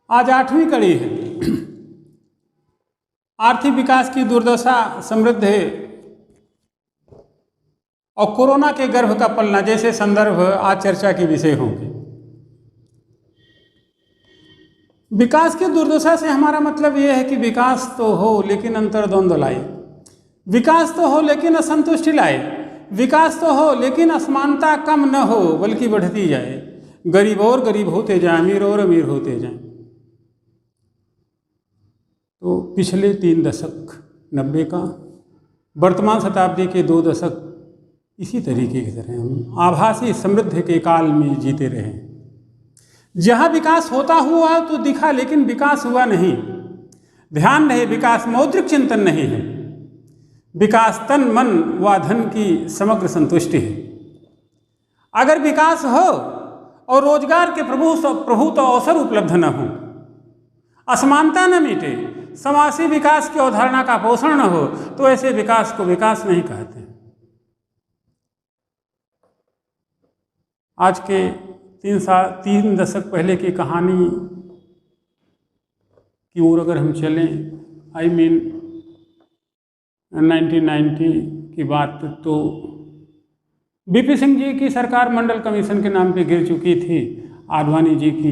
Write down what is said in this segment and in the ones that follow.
आज 8वीं कड़ी है। आर्थिक विकास की दुर्दशा समृद्ध है और कोरोना के गर्भ का पलना जैसे संदर्भ आज चर्चा के विषय होंगे। विकास की दुर्दशा से हमारा मतलब यह है कि विकास तो हो लेकिन अंतर्द्वंद लाए, विकास तो हो लेकिन असंतुष्टि लाए, विकास तो हो लेकिन असमानता कम न हो बल्कि बढ़ती जाए, गरीब और गरीब होते जाए, अमीर और अमीर होते जाए। तो पिछले 3 दशक 90 का, वर्तमान शताब्दी के 2 दशक इसी तरीके की तरह हम आभासी समृद्धि के काल में जीते रहे। जहाँ विकास होता हुआ तो दिखा लेकिन विकास हुआ नहीं। ध्यान रहे, विकास मौद्रिक चिंतन नहीं है, विकास तन मन व धन की समग्र संतुष्टि है। अगर विकास हो और रोजगार के प्रभुत्व अवसर उपलब्ध न हो, असमानता न मिटे, समावेशी विकास की अवधारणा का पोषण न हो, तो ऐसे विकास को विकास नहीं कहते। आज के 3 दशक पहले की कहानी की ओर अगर हम चलें, 1990 की बात, तो बीपी सिंह जी की सरकार मंडल कमीशन के नाम पे गिर चुकी थी। आडवाणी जी की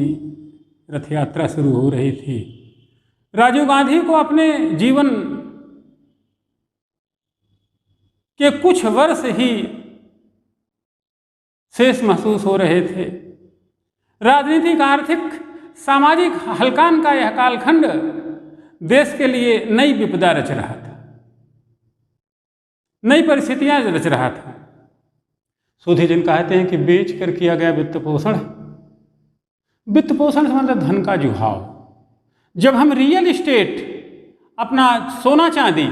रथ यात्रा शुरू हो रही थी। राजीव गांधी को अपने जीवन के कुछ वर्ष ही शेष महसूस हो रहे थे। राजनीतिक, आर्थिक, सामाजिक हलकान का यह कालखंड देश के लिए नई विपदा रच रहा था, नई परिस्थितियां रच रहा था। सुधी जन कहते हैं कि बेच कर किया गया वित्त पोषण। वित्त पोषण से मतलब धन का जुहाव। जब हम रियल इस्टेट, अपना सोना चांदी,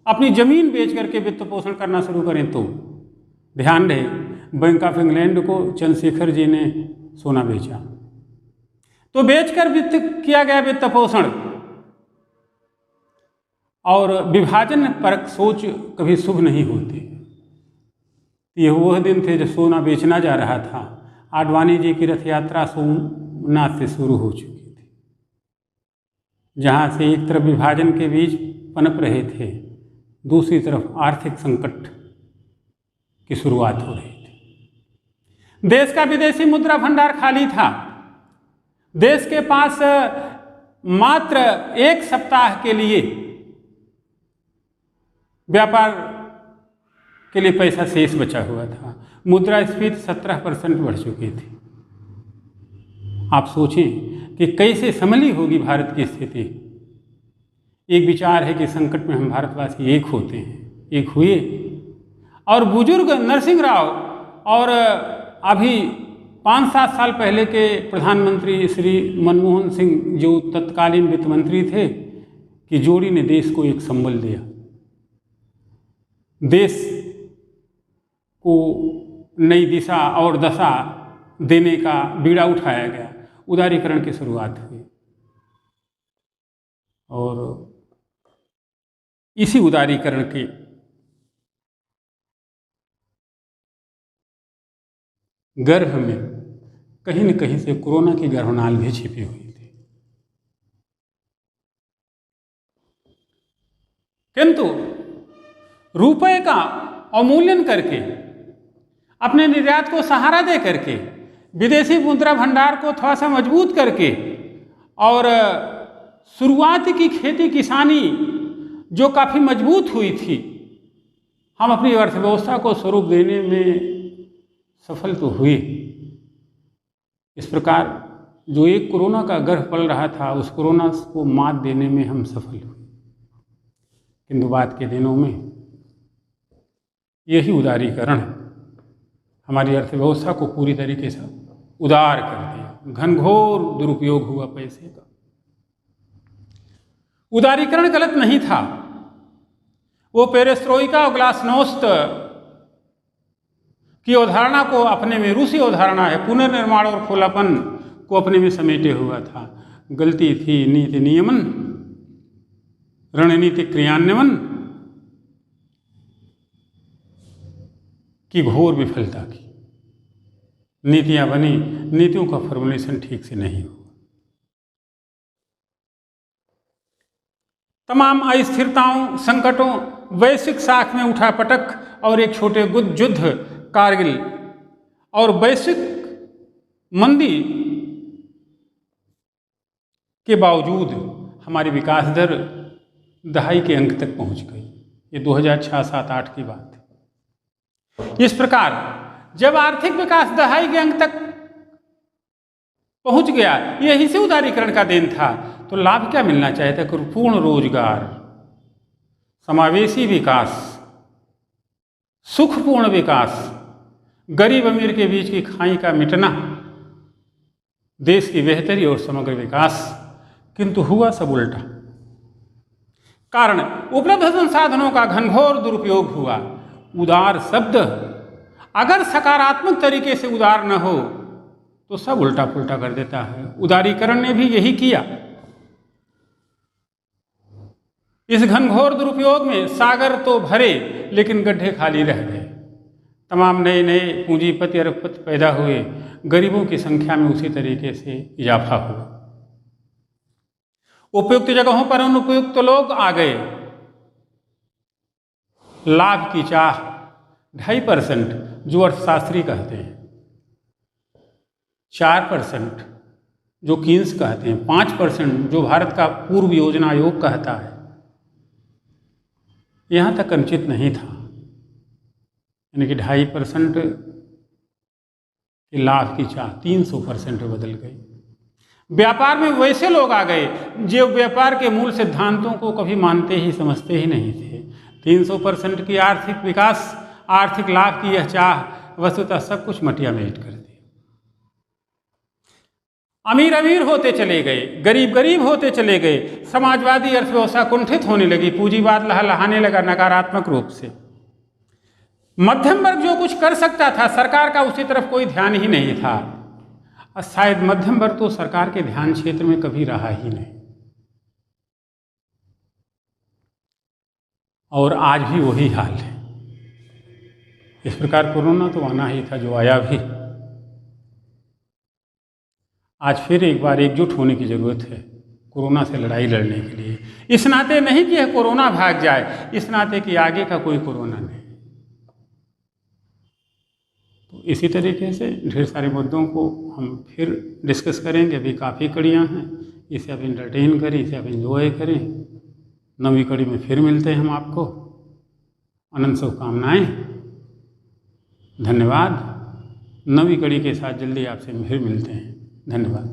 अपनी जमीन बेच करके वित्त पोषण करना शुरू करें, तो ध्यान रहे, बैंक ऑफ इंग्लैंड को चंद्रशेखर जी ने सोना बेचा, तो बेचकर वित्त किया गया वित्त पोषण। और विभाजन परक सोच कभी शुभ नहीं होती। ये वह दिन थे जब सोना बेचना जा रहा था। आडवाणी जी की रथ यात्रा सोमनाथ से शुरू हो चुकी थी, जहाँ से एक तरफ विभाजन के बीज पनप रहे थे, दूसरी तरफ आर्थिक संकट की शुरुआत हो रही थी। देश का विदेशी मुद्रा भंडार खाली था। देश के पास मात्र 1 सप्ताह के लिए व्यापार के लिए पैसा शेष बचा हुआ था। मुद्रास्फीति 17% बढ़ चुकी थी। आप सोचें कि कैसे संभली होगी भारत की स्थिति। एक विचार है कि संकट में हम भारतवासी एक होते हैं, एक हुए, और बुजुर्ग नरसिंह राव और अभी 5-7 साल पहले के प्रधानमंत्री श्री मनमोहन सिंह, जो तत्कालीन वित्त मंत्री थे, की जोड़ी ने देश को एक संबल दिया। देश को नई दिशा और दशा देने का बीड़ा उठाया गया। उदारीकरण की शुरुआत हुई और इसी उदारीकरण के गर्भ में कहीं न कहीं से कोरोना की गर्भनाल भी छिपी हुई थी। किंतु रुपए का अवमूल्यन करके, अपने निर्यात को सहारा दे करके, विदेशी मुद्रा भंडार को थोड़ा सा मजबूत करके, और शुरुआत की खेती किसानी जो काफ़ी मजबूत हुई थी, हम अपनी अर्थव्यवस्था को स्वरूप देने में सफल तो हुए। इस प्रकार जो एक कोरोना का गर्भ पल रहा था, उस कोरोना को मात देने में हम सफल हुए। किंतु बाद के दिनों में यही उदारीकरण हमारी अर्थव्यवस्था को पूरी तरीके से उदार कर दिया। घनघोर दुरुपयोग हुआ पैसे का। उदारीकरण गलत नहीं था। वो पेरेस्ट्रोइका और ग्लासनोस्त की अवधारणा को अपने में, रूसी अवधारणा है, पुनर्निर्माण और खुलापन को अपने में समेटे हुआ था। गलती थी नीति नियमन, रणनीतिक क्रियान्वयन की घोर विफलता की। नीतियां बनी, नीतियों का फॉर्मुलेशन ठीक से नहीं हुआ। तमाम अस्थिरताओं, संकटों, वैश्विक साख में उठा पटक और एक छोटे युद्ध कारगिल और वैश्विक मंदी के बावजूद हमारी विकास दर दहाई के अंक तक पहुंच गई। ये 2006-07-08 की बात है। इस प्रकार जब आर्थिक विकास दहाई के अंक तक पहुंच गया, यही से उदारीकरण का देन था, तो लाभ क्या मिलना चाहिए था? पूर्ण रोजगार, समावेशी विकास, सुखपूर्ण विकास, गरीब अमीर के बीच की खाई का मिटना, देश की बेहतरी और समग्र विकास। किंतु हुआ सब उल्टा। कारण उपलब्ध संसाधनों का घनघोर दुरुपयोग हुआ। उदार शब्द अगर सकारात्मक तरीके से उदार न हो तो सब उल्टा पुल्टा कर देता है। उदारीकरण ने भी यही किया। इस घनघोर दुरुपयोग में सागर तो भरे लेकिन गड्ढे खाली रह गए। तमाम नए नए पूंजीपति अरबपति पैदा हुए, गरीबों की संख्या में उसी तरीके से इजाफा हुआ। उपयुक्त जगहों पर अनुपयुक्त लोग आ गए। लाभ की चाह 2.5% जो अर्थशास्त्री कहते हैं, 4% जो कीन्स कहते हैं, 5% जो भारत का पूर्व योजना आयोग कहता है, यहाँ तक अनुचित नहीं था। यानी कि 2.5% के लाभ की चाह 300% में बदल गई। व्यापार में वैसे लोग आ गए जो व्यापार के मूल सिद्धांतों को कभी मानते ही समझते ही नहीं थे। 300% की आर्थिक विकास, आर्थिक लाभ की यह चाह वस्तुतः सब कुछ मटिया मेट कर दी। अमीर अमीर होते चले गए, गरीब गरीब होते चले गए। समाजवादी अर्थव्यवस्था कुंठित होने लगी, पूंजीवाद लहलहाने लगा नकारात्मक रूप से। मध्यम वर्ग जो कुछ कर सकता था, सरकार का उसी तरफ कोई ध्यान ही नहीं था। और शायद मध्यम वर्ग तो सरकार के ध्यान क्षेत्र में कभी रहा ही नहीं, और आज भी वही हाल है। इस प्रकार कोरोना तो आना ही था, जो आया भी। आज फिर एक बार एकजुट होने की जरूरत है कोरोना से लड़ाई लड़ने के लिए। इस नाते नहीं कि यह कोरोना भाग जाए, इस नाते कि आगे का कोई कोरोना नहीं। तो इसी तरीके से ढेर सारे मुद्दों को हम फिर डिस्कस करेंगे। अभी काफ़ी कड़ियाँ हैं, इसे आप एंटरटेन करें, इसे आप एंजॉय करें। 9वीं कड़ी में फिर मिलते हैं हम आपको। अनंत शुभकामनाएँ, धन्यवाद। 9वीं कड़ी के साथ जल्दी आपसे फिर मिलते हैं। धन्यवाद।